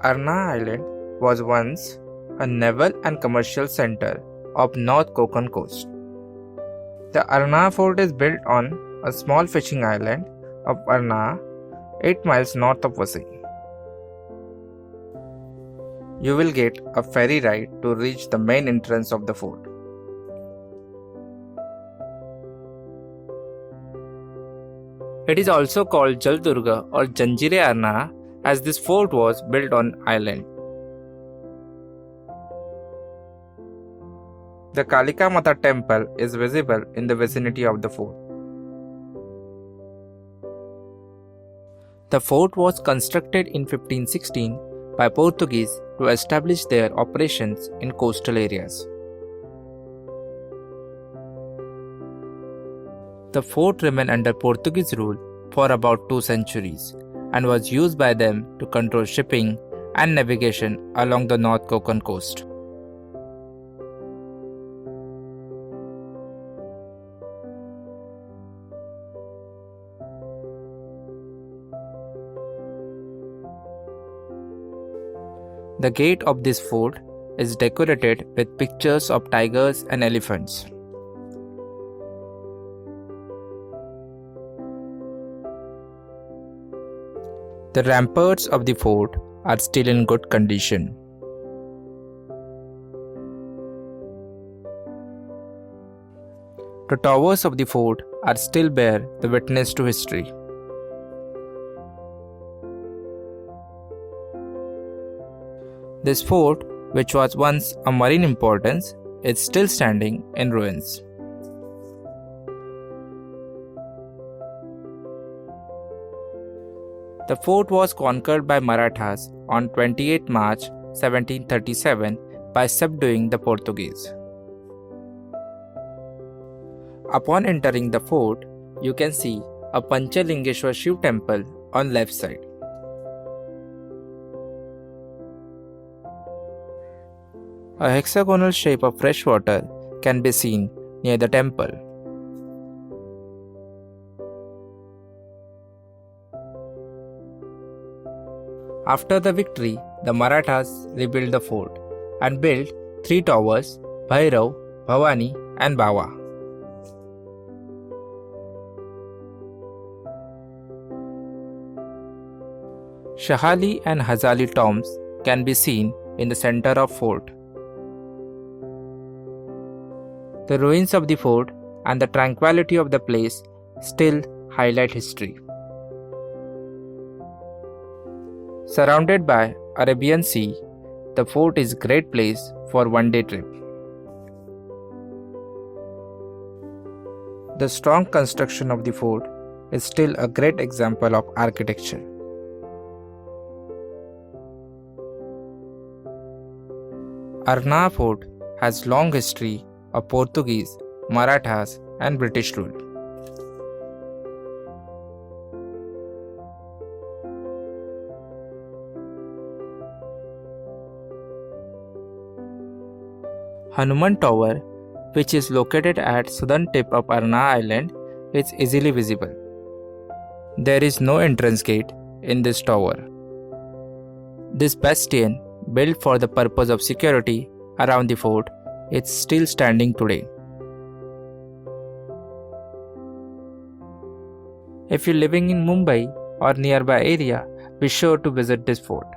Arna Island was once a naval and commercial center of North Konkan coast. The Arna fort is built on a small fishing island of Arna, 8 miles north of Vasai. You will get a ferry ride to reach the main entrance of the fort. It is also called Jaldurga or Janjire Arna as this fort was built on island. The Kalika Mata temple is visible in the vicinity of the fort. The fort was constructed in 1516 by Portuguese to establish their operations in coastal areas. The fort remained under Portuguese rule for about 2 centuries and was used by them to control shipping and navigation along the North Konkan coast. The gate of this fort is decorated with pictures of tigers and elephants. The ramparts of the fort are still in good condition. The towers of the fort are still bear the witness to history. This fort, which was once a marine importance, is still standing in ruins. The fort was conquered by Marathas on 28 March 1737 by subduing the Portuguese. Upon entering the fort, you can see a Panchalingeshwar Shiv temple on left side. A hexagonal shape of fresh water can be seen near the temple. After the victory, the Marathas rebuilt the fort and built 3 towers: Bhairav, Bhavani, and Bava. Shahali and Hazali tombs can be seen in the center of fort. The ruins of the fort and the tranquility of the place still highlight history. Surrounded by Arabian Sea, the fort is a great place for one-day trip. The strong construction of the fort is still a great example of architecture. Arna Fort has long history of Portuguese, Marathas, and British rule. Hanuman Tower, which is located at southern tip of Arna Island, is easily visible. There is no entrance gate in this tower. This bastion, built for the purpose of security around the fort, is still standing today. If you're living in Mumbai or nearby area, be sure to visit this fort.